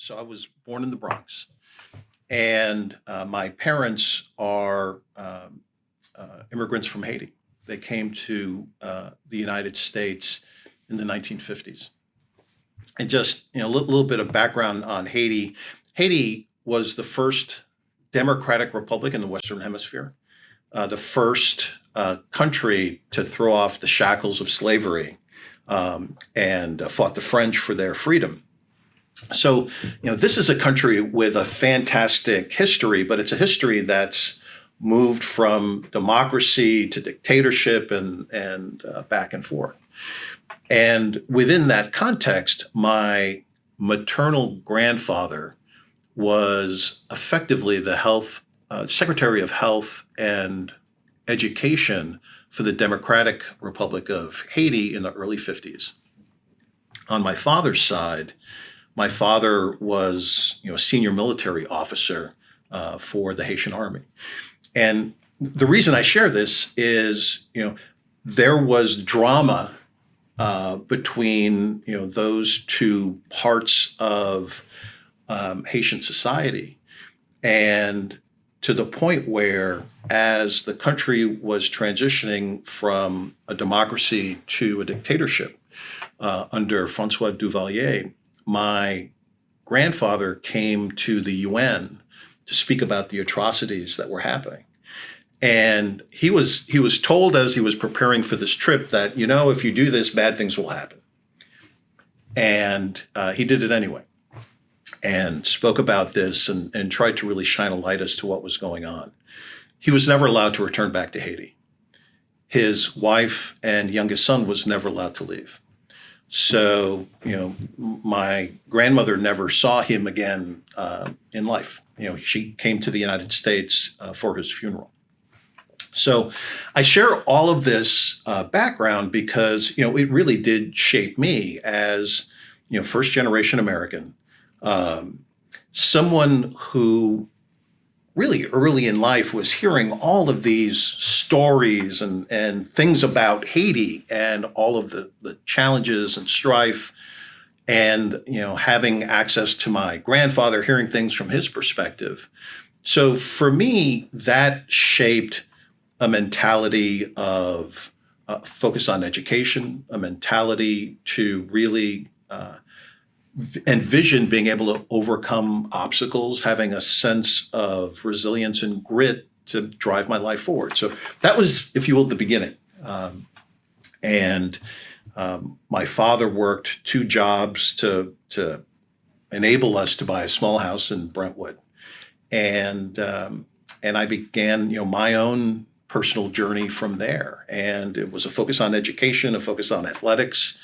So I was born in the Bronx, and my parents are immigrants from Haiti. They came to the United States in the 1950s. And just a little bit of background on Haiti. Haiti was the first democratic republic in the Western Hemisphere, the first country to throw off the shackles of slavery and fought the French for their freedom. So, this is a country with a fantastic history, but it's a history that's moved from democracy to dictatorship and back and forth. And within that context, my maternal grandfather was effectively the Secretary of Health and Education for the Democratic Republic of Haiti in the early 50s. On my father's side, my father was, a senior military officer for the Haitian Army. And the reason I share this is, there was drama between, those two parts of Haitian society, and to the point where, as the country was transitioning from a democracy to a dictatorship under Francois Duvalier, my grandfather came to the UN to speak about the atrocities that were happening. And he was told, as he was preparing for this trip, that, if you do this, bad things will happen. And he did it anyway, and spoke about this and tried to really shine a light as to what was going on. He was never allowed to return back to Haiti. His wife and youngest son was never allowed to leave. So, my grandmother never saw him again in life. She came to the United States for his funeral. So I share all of this background because, it really did shape me as, first generation American, someone who really early in life was hearing all of these stories and things about Haiti and all of the challenges and strife, and, having access to my grandfather, hearing things from his perspective. So for me, that shaped a mentality of focus on education, a mentality to really envision being able to overcome obstacles, having a sense of resilience and grit to drive my life forward. So that was, if you will, the beginning. My father worked two jobs to enable us to buy a small house in Brentwood. And I began, my own personal journey from there. And it was a focus on education, a focus on athletics,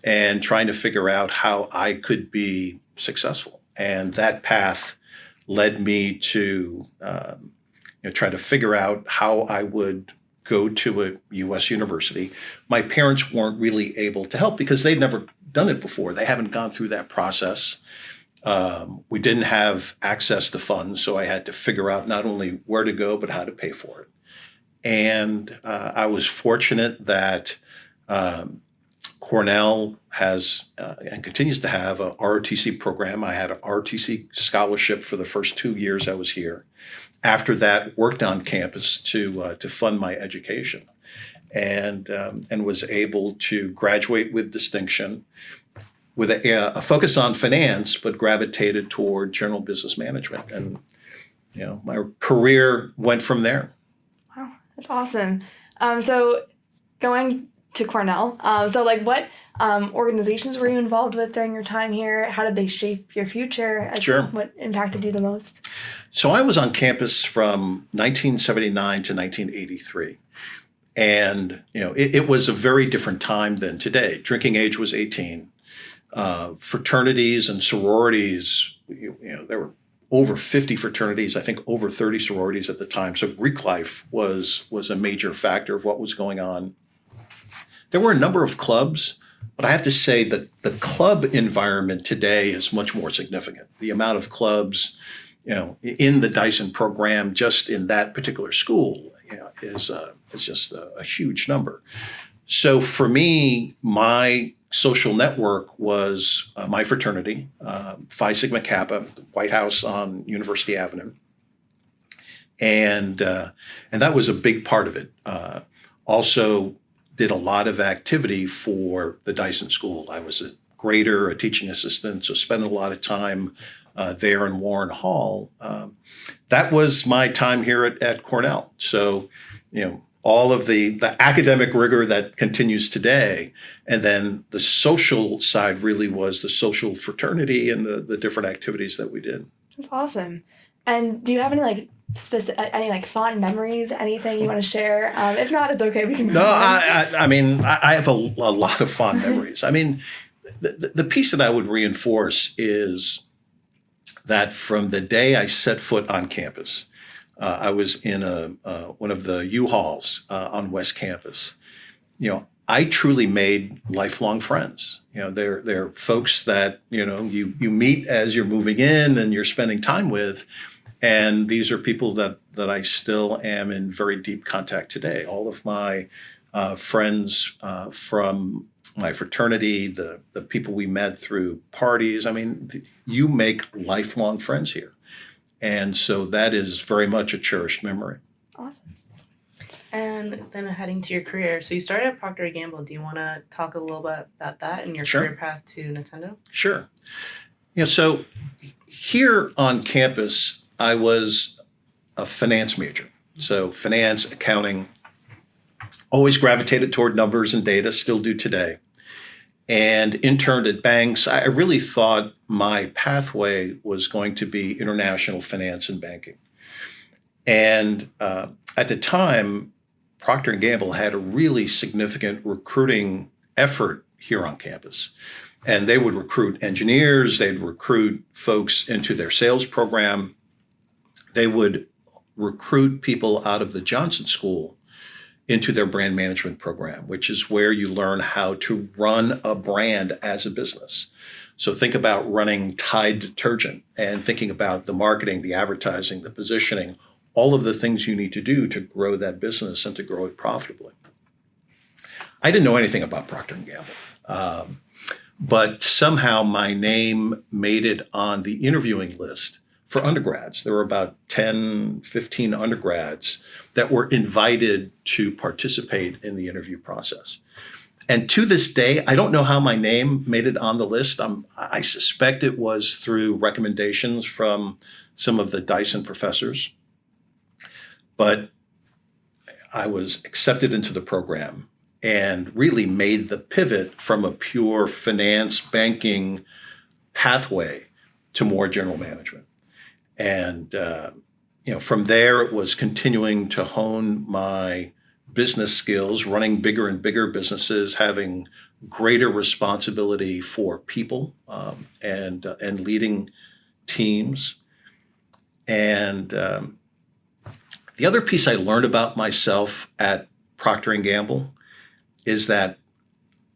and trying to figure out how I could be successful. And that path led me to try to figure out how I would go to a U.S. university. My parents weren't really able to help because they'd never done it before. They haven't gone through that process. We didn't have access to funds, so I had to figure out not only where to go, but how to pay for it. And I was fortunate that Cornell has and continues to have a ROTC program. I had an ROTC scholarship for the first 2 years I was here. After that, worked on campus to fund my education, and was able to graduate with distinction, with a focus on finance, but gravitated toward general business management. And my career went from there. Wow, that's awesome. So going to Cornell, what organizations were you involved with during your time here? How did they shape your future? Sure. What impacted you the most? So I was on campus from 1979 to 1983. And, it was a very different time than today. Drinking age was 18. Fraternities and sororities, there were over 50 fraternities, I think over 30 sororities at the time. So Greek life was a major factor of what was going on. There were a number of clubs, but I have to say that the club environment today is much more significant. The amount of clubs, in the Dyson program, just in that particular school, is just a huge number. So for me, my social network was my fraternity, Phi Sigma Kappa, White House on University Avenue. And that was a big part of it. Also did a lot of activity for the Dyson School. I was a grader, a teaching assistant, so spent a lot of time there in Warren Hall. That was my time here at Cornell. So, all of the academic rigor that continues today, and then the social side really was the social fraternity and the different activities that we did. That's awesome. And do you have any any fond memories, anything you want to share? If not, it's okay. We can move on. I have a lot of fond memories. The piece that I would reinforce is that from the day I set foot on campus, I was in one of the U-Hauls on West Campus. I truly made lifelong friends. They're folks that you meet as you're moving in and you're spending time with, and these are people that I still am in very deep contact today. All of my friends from my fraternity, the people we met through parties. You make lifelong friends here. And so that is very much a cherished memory. Awesome. And then heading to your career. So you started at Procter & Gamble. Do you want to talk a little bit about that and your career path to Nintendo? Sure. So here on campus, I was a finance major. So finance, accounting, always gravitated toward numbers and data, still do today. And interned at banks. I really thought my pathway was going to be international finance and banking. And at the time, Procter & Gamble had a really significant recruiting effort here on campus. And they would recruit engineers, they'd recruit folks into their sales program. They would recruit people out of the Johnson School into their brand management program, which is where you learn how to run a brand as a business. So think about running Tide detergent and thinking about the marketing, the advertising, the positioning, all of the things you need to do to grow that business and to grow it profitably. I didn't know anything about Procter & Gamble, but somehow my name made it on the interviewing list for undergrads. There were about 10, 15 undergrads that were invited to participate in the interview process. And to this day, I don't know how my name made it on the list. I suspect it was through recommendations from some of the Dyson professors. But I was accepted into the program and really made the pivot from a pure finance banking pathway to more general management. And from there, it was continuing to hone my business skills, running bigger and bigger businesses, having greater responsibility for people and leading teams. And the other piece I learned about myself at Procter & Gamble is that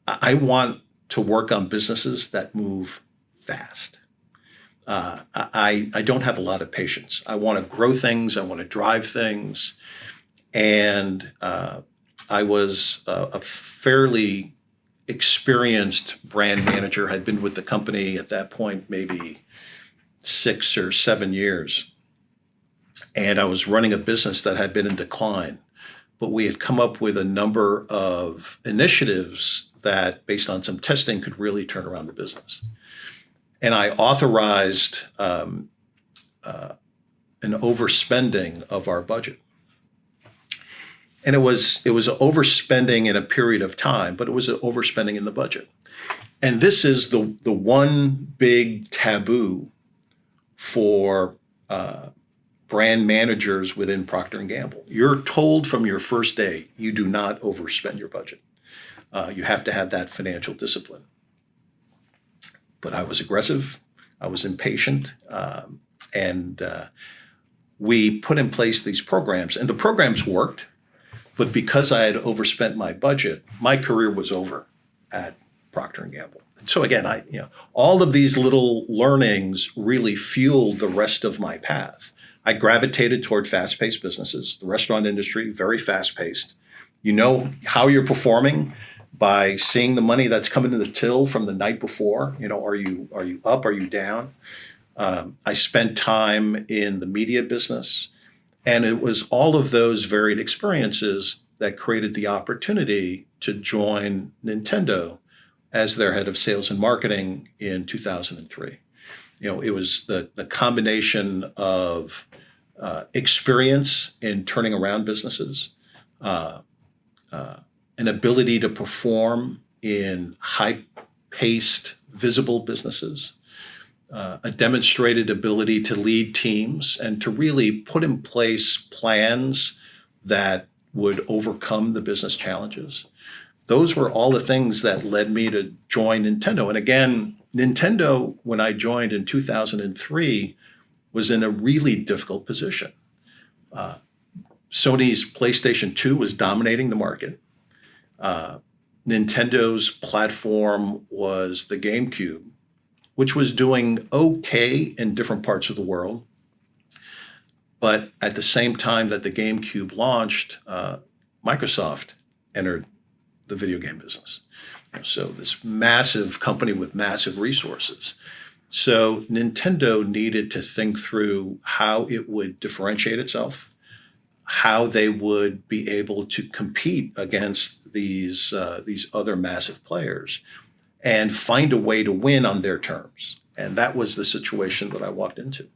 I want to work on businesses that move fast. I don't have a lot of patience. I want to grow things. I want to drive things. And I was a fairly experienced brand manager, had been with the company at that point maybe 6 or 7 years. And I was running a business that had been in decline. But we had come up with a number of initiatives that, based on some testing, could really turn around the business. And I authorized an overspending of our budget. And it was overspending in a period of time, but it was an overspending in the budget. And this is the one big taboo for brand managers within Procter & Gamble. You're told from your first day, you do not overspend your budget. You have to have that financial discipline. But I was aggressive, I was impatient, and we put in place these programs. And the programs worked, but because I had overspent my budget, my career was over at Procter & Gamble. And so again, all of these little learnings really fueled the rest of my path. I gravitated toward fast-paced businesses. The restaurant industry, very fast-paced. You know how you're performing by seeing the money that's coming to the till from the night before. Are you up? Are you down? I spent time in the media business, and it was all of those varied experiences that created the opportunity to join Nintendo as their head of sales and marketing in 2003. It was the combination of experience in turning around businesses, an ability to perform in high-paced, visible businesses, a demonstrated ability to lead teams and to really put in place plans that would overcome the business challenges. Those were all the things that led me to join Nintendo. And again, Nintendo, when I joined in 2003, was in a really difficult position. Sony's PlayStation 2 was dominating the market. Nintendo's platform was the GameCube, which was doing okay in different parts of the world. But at the same time that the GameCube launched, Microsoft entered the video game business. So this massive company with massive resources. So Nintendo needed to think through how it would differentiate itself, how they would be able to compete against these other massive players, and find a way to win on their terms. And that was the situation that I walked into.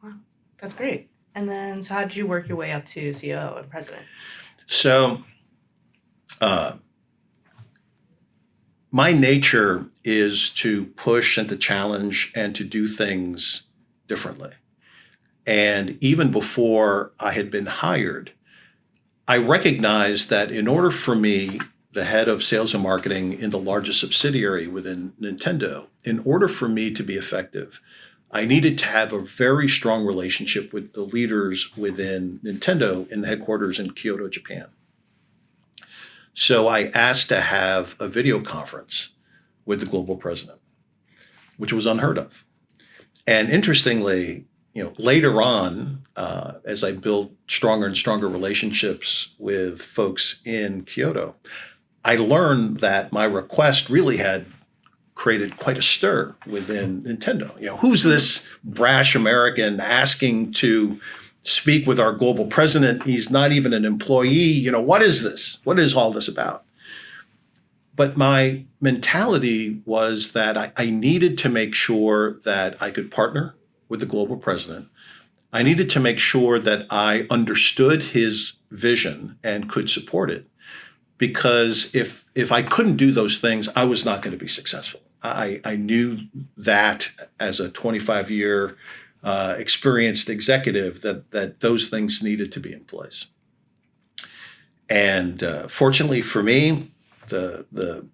Wow, that's great. And then, so how did you work your way up to COO and president? So, my nature is to push and to challenge and to do things differently. And even before I had been hired, I recognized that in order for me, the head of sales and marketing in the largest subsidiary within Nintendo, in order for me to be effective, I needed to have a very strong relationship with the leaders within Nintendo in the headquarters in Kyoto, Japan. So I asked to have a video conference with the global president, which was unheard of. And interestingly, later on, as I built stronger and stronger relationships with folks in Kyoto, I learned that my request really had created quite a stir within Nintendo. Who's this brash American asking to speak with our global president? He's not even an employee. What is this? What is all this about? But my mentality was that I needed to make sure that I could partner with the global president. I needed to make sure that I understood his vision and could support it. Because if I couldn't do those things, I was not going to be successful. I knew that as a 25-year experienced executive that those things needed to be in place. And fortunately for me, the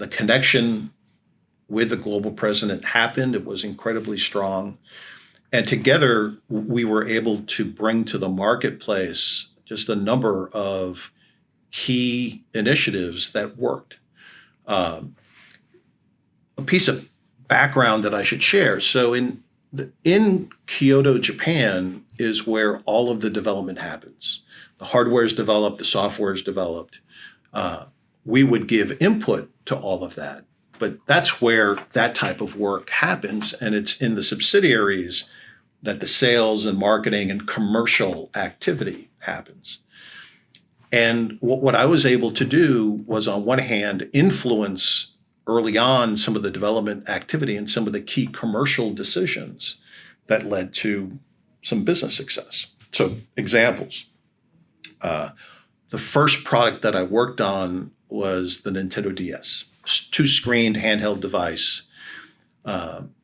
connection with the global president happened. It was incredibly strong. And together, we were able to bring to the marketplace just a number of key initiatives that worked. A piece of background that I should share. So in Kyoto, Japan is where all of the development happens. The hardware is developed, the software is developed. We would give input to all of that, but that's where that type of work happens. And it's in the subsidiaries that the sales and marketing and commercial activity happens. And what I was able to do was, on one hand, influence early on some of the development activity and some of the key commercial decisions that led to some business success. So examples. The first product that I worked on was the Nintendo DS, two-screened handheld device,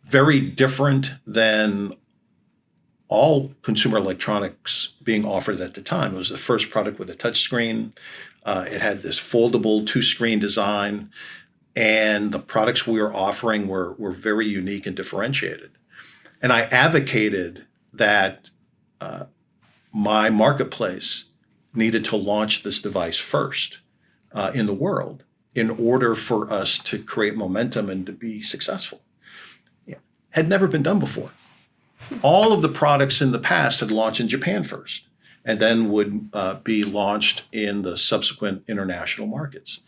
very different than all consumer electronics being offered at the time. It was the first product with a touchscreen. It had this foldable two-screen design, and the products we were offering were very unique and differentiated. And I advocated that my marketplace needed to launch this device first in the world in order for us to create momentum and to be successful. Had never been done before. All of the products in the past had launched in Japan first and then would be launched in the subsequent international markets.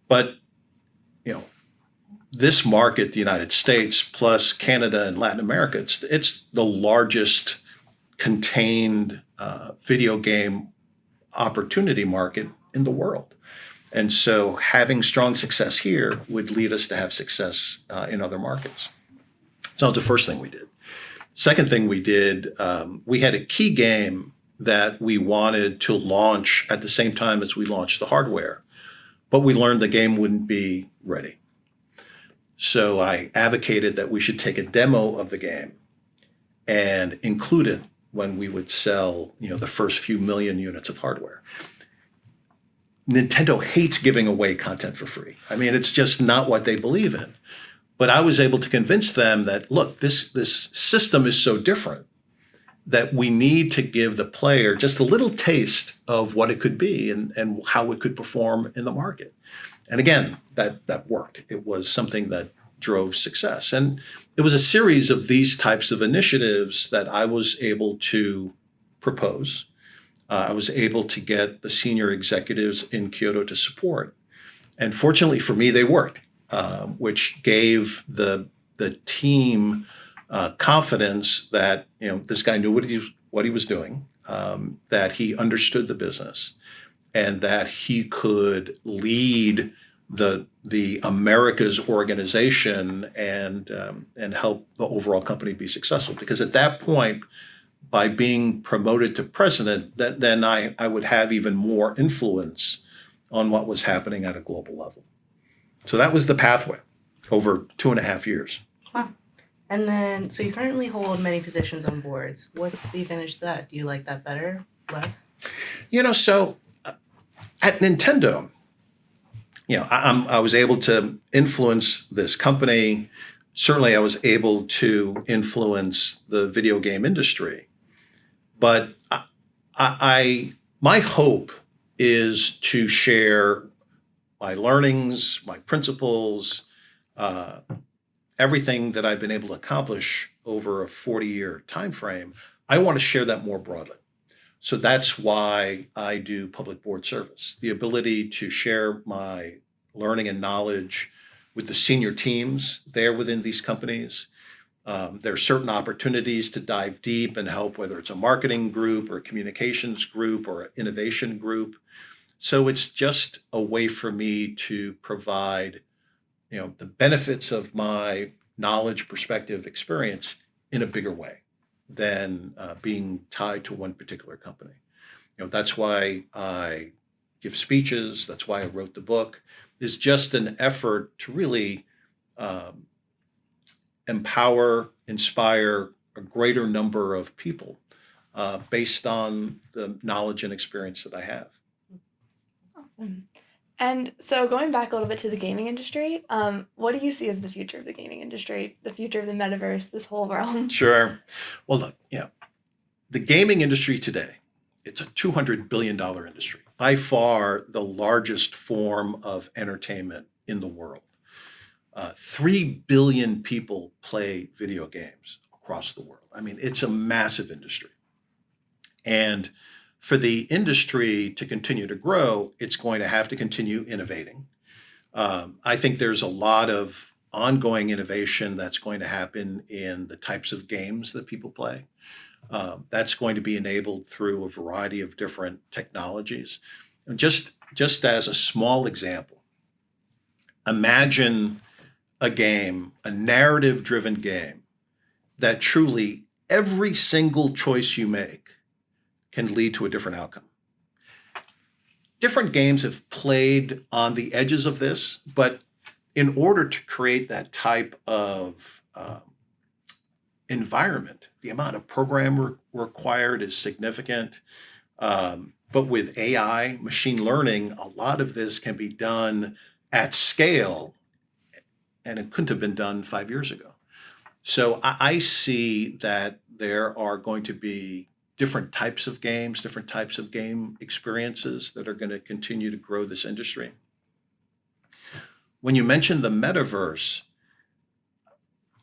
But, you know, this market, the United States plus Canada and Latin America, it's the largest contained video game opportunity market in the world. And so having strong success here would lead us to have success in other markets. So that's the first thing we did. Second thing we did, we had a key game that we wanted to launch at the same time as we launched the hardware, but we learned the game wouldn't be ready. So I advocated that we should take a demo of the game and include it when we would sell, the first few million units of hardware. Nintendo hates giving away content for free. I mean, it's just not what they believe in. But I was able to convince them that, look, this system is so different that we need to give the player just a little taste of what it could be and how it could perform in the market. And again, that worked. It was something that drove success. And it was a series of these types of initiatives that I was able to propose. I was able to get the senior executives in Kyoto to support. And fortunately for me, they worked, which gave the team confidence that this guy knew what he was doing, that he understood the business, and that he could lead the Americas organization and help the overall company be successful. Because at that point, by being promoted to president, then I would have even more influence on what was happening at a global level. So that was the pathway over 2.5 years. Wow. And then, so you currently hold many positions on boards. What's the advantage to that? Do you like that better, less? So at Nintendo, I was able to influence this company. Certainly, I was able to influence the video game industry. But my hope is to share my learnings, my principles, everything that I've been able to accomplish over a 40-year time frame. I want to share that more broadly. So that's why I do public board service, the ability to share my learning and knowledge with the senior teams there within these companies. There are certain opportunities to dive deep and help, whether it's a marketing group or a communications group or an innovation group. So it's just a way for me to provide, the benefits of my knowledge, perspective, experience in a bigger way than being tied to one particular company. That's why I give speeches. That's why I wrote the book. Is just an effort to really empower, inspire a greater number of people based on the knowledge and experience that I have. Awesome. And so going back a little bit to the gaming industry, what do you see as the future of the gaming industry, the future of the metaverse, this whole realm? Sure. Well, look, the gaming industry today, it's a $200 billion industry, by far the largest form of entertainment in the world. 3 billion people play video games across the world. I mean, it's a massive industry. And for the industry to continue to grow, it's going to have to continue innovating. I think there's a lot of ongoing innovation that's going to happen in the types of games that people play. That's going to be enabled through a variety of different technologies. And just as a small example, imagine a game, a narrative-driven game, that truly every single choice you make can lead to a different outcome. Different games have played on the edges of this, but in order to create that type of environment, the amount of program required is significant. But with AI, machine learning, a lot of this can be done at scale, and it couldn't have been done 5 years ago. So I see that there are going to be different types of games, different types of game experiences that are going to continue to grow this industry. When you mention the metaverse,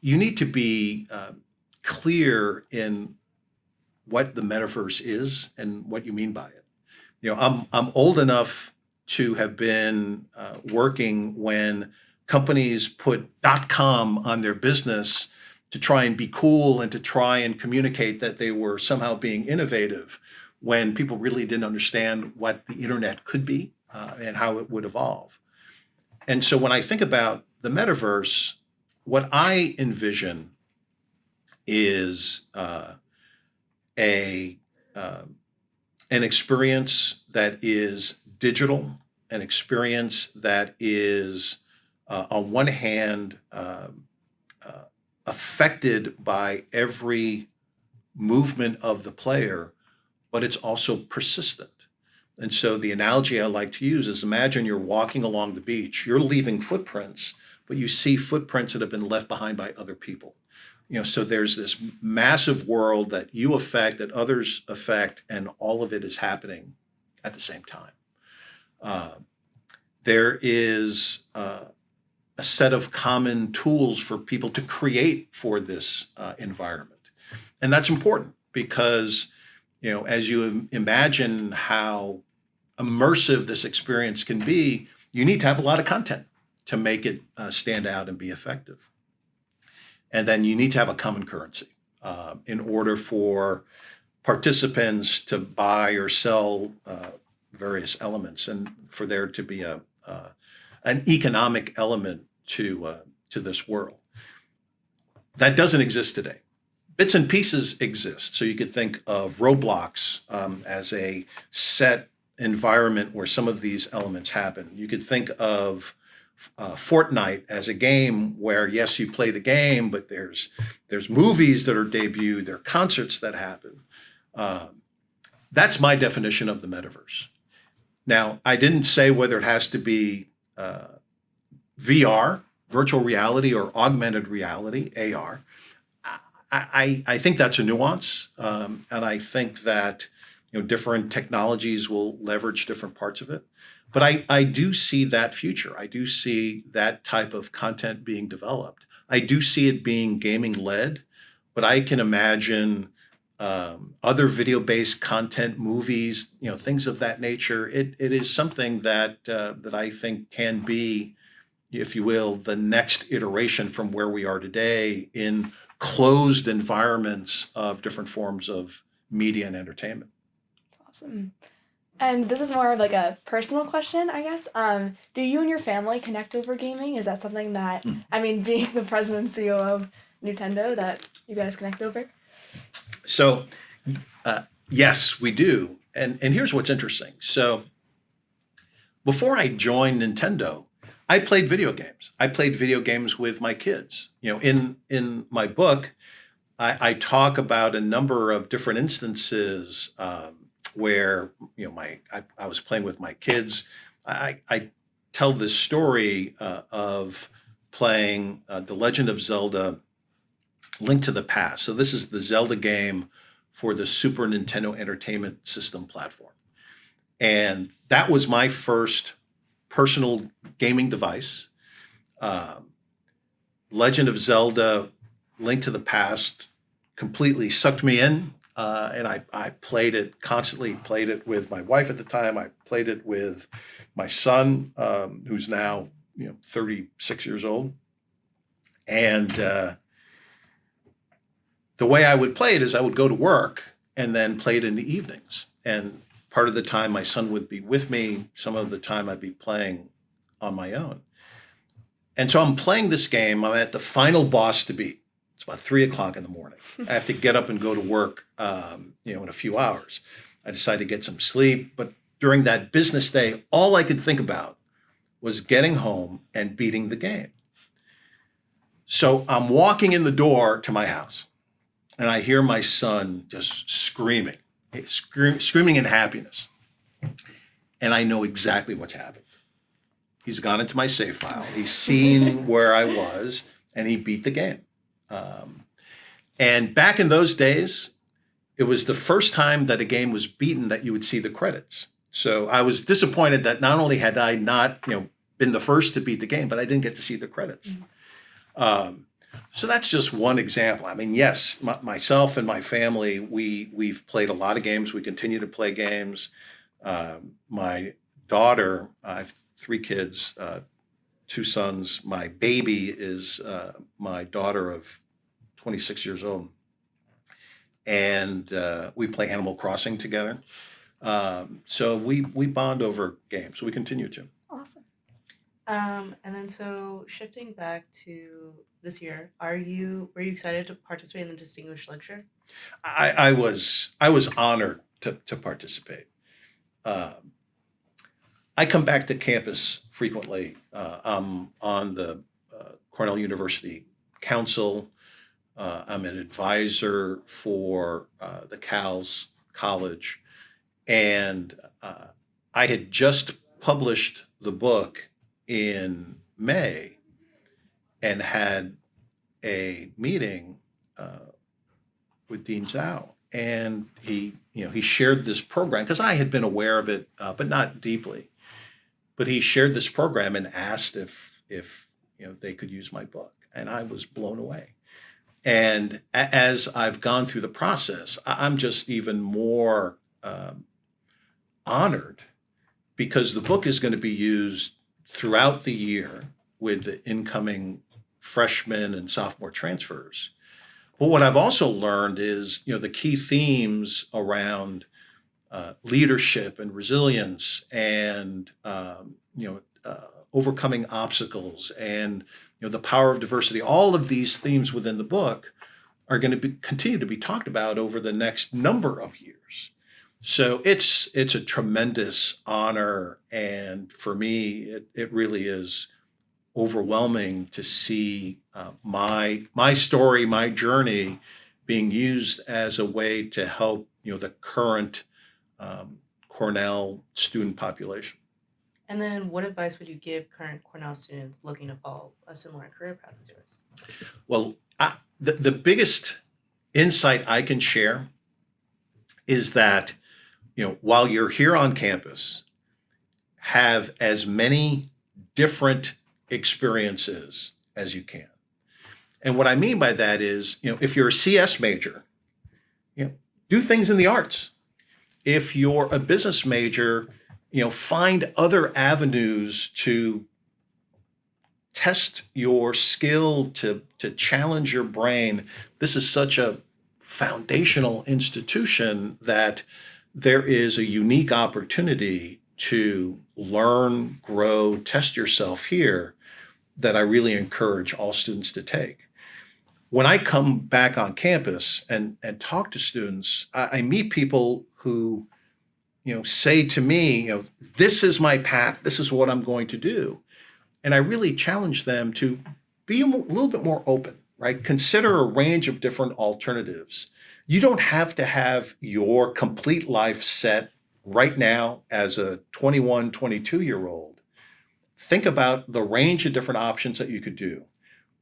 you need to be clear in what the metaverse is and what you mean by it. I'm old enough to have been working when companies put .com on their business to try and be cool and to try and communicate that they were somehow being innovative when people really didn't understand what the internet could be and how it would evolve. And so when I think about the metaverse, what I envision is an experience that is digital, an experience that is, on one hand, affected by every movement of the player, but it's also persistent. And so the analogy I like to use is imagine you're walking along the beach, you're leaving footprints, but you see footprints that have been left behind by other people. So there's this massive world that you affect, that others affect, and all of it is happening at the same time. There is a set of common tools for people to create for this environment. And that's important because, as you imagine how immersive this experience can be, you need to have a lot of content to make it stand out and be effective. And then you need to have a common currency in order for participants to buy or sell various elements and for there to be an economic element to this world. That doesn't exist today. Bits and pieces exist. So you could think of Roblox as a set environment where some of these elements happen. You could think of Fortnite as a game where, yes, you play the game, but there's movies that are debuted, there are concerts that happen. That's my definition of the metaverse. Now, I didn't say whether it has to be VR, virtual reality, or augmented reality, AR. I think that's a nuance, and I think that different technologies will leverage different parts of it. But I do see that future. I do see that type of content being developed. I do see it being gaming led, but I can imagine other video-based content, movies, things of that nature. It is something that I think can be, if you will, the next iteration from where we are today in closed environments of different forms of media and entertainment. Awesome. And this is more of like a personal question, I guess. Do you and your family connect over gaming? Is that something that, being the president and CEO of Nintendo, that you guys connect over? So, yes, we do. And here's what's interesting. So, before I joined Nintendo, I played video games. I played video games with my kids. In my book, I talk about a number of different instances where I was playing with my kids. I tell this story of playing The Legend of Zelda: Link to the Past. So this is the Zelda game for the Super Nintendo Entertainment System platform, and that was my first personal gaming device. Legend of Zelda: Link to the Past completely sucked me in. And I played it constantly, played it with my wife at the time. I played it with my son, who's now 36 years old. And the way I would play it is I would go to work and then play it in the evenings. And part of the time my son would be with me. Some of the time I'd be playing on my own. And so I'm playing this game. I'm at the final boss to beat. It's about 3:00 in the morning. I have to get up and go to work, in a few hours. I decided to get some sleep, but during that business day, all I could think about was getting home and beating the game. So I'm walking in the door to my house, and I hear my son just screaming in happiness. And I know exactly what's happened. He's gone into my save file. He's seen where I was, and he beat the game. And back in those days, it was the first time that a game was beaten that you would see the credits. So I was disappointed that not only had I not, been the first to beat the game, but I didn't get to see the credits. So that's just one example. Yes, myself and my family, we've played a lot of games. We continue to play games. My daughter, I have 3 kids, 2 sons. My baby is my daughter of 26 years old. And we play Animal Crossing together. So we bond over games. We continue to. Awesome. And then so shifting back to this year, were you excited to participate in the distinguished lecture? I was honored to participate. I come back to campus frequently. I'm on the Cornell University Council. I'm an advisor for the CALS College. And I had just published the book in May and had a meeting with Dean Zhao. And he shared this program because I had been aware of it, but not deeply. But he shared this program and asked if they could use my book, and I was blown away. And as I've gone through the process, I'm just even more honored because the book is going to be used throughout the year with the incoming freshman and sophomore transfers. But what I've also learned is, the key themes around leadership and resilience and overcoming obstacles and the power of diversity. All of these themes within the book are going to continue to be talked about over the next number of years. So it's a tremendous honor, and for me, it really is overwhelming to see my story, my journey, being used as a way to help the current Cornell student population. And then what advice would you give current Cornell students looking to follow a similar career path as yours? Well, the biggest insight I can share is that, while you're here on campus, have as many different experiences as you can. And what I mean by that is, if you're a CS major, do things in the arts. If you're a business major, find other avenues to test your skill, to challenge your brain. This is such a foundational institution that there is a unique opportunity to learn, grow, test yourself here that I really encourage all students to take. When I come back on campus and talk to students, I meet people who say to me, this is my path, this is what I'm going to do. And I really challenge them to be a little bit more open, right? Consider a range of different alternatives. You don't have to have your complete life set right now as a 21, 22-year-old. Think about the range of different options that you could do.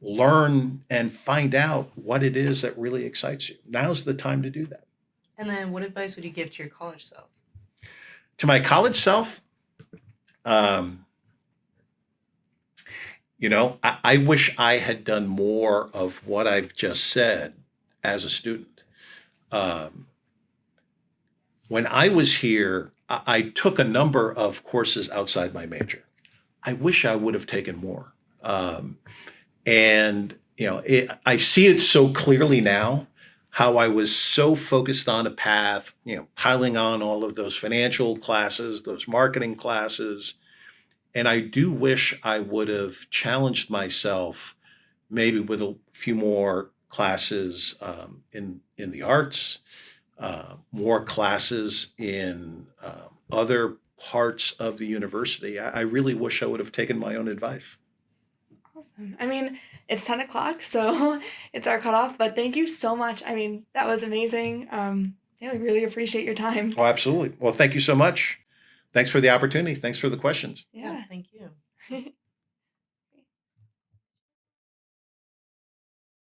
Learn and find out what it is that really excites you. Now's the time to do that. And then what advice would you give to your college self? To my college self, I wish I had done more of what I've just said as a student. When I was here, I took a number of courses outside my major. I wish I would have taken more. I see it so clearly now, how I was so focused on a path, piling on all of those financial classes, those marketing classes. And I do wish I would have challenged myself maybe with a few more classes in the arts, more classes in other parts of the university. I really wish I would have taken my own advice. Awesome. I mean, it's 10 o'clock, so it's our cutoff, but thank you so much. I mean, that was amazing. We really appreciate your time. Oh, absolutely. Well, thank you so much. Thanks for the opportunity. Thanks for the questions. Yeah. Thank you.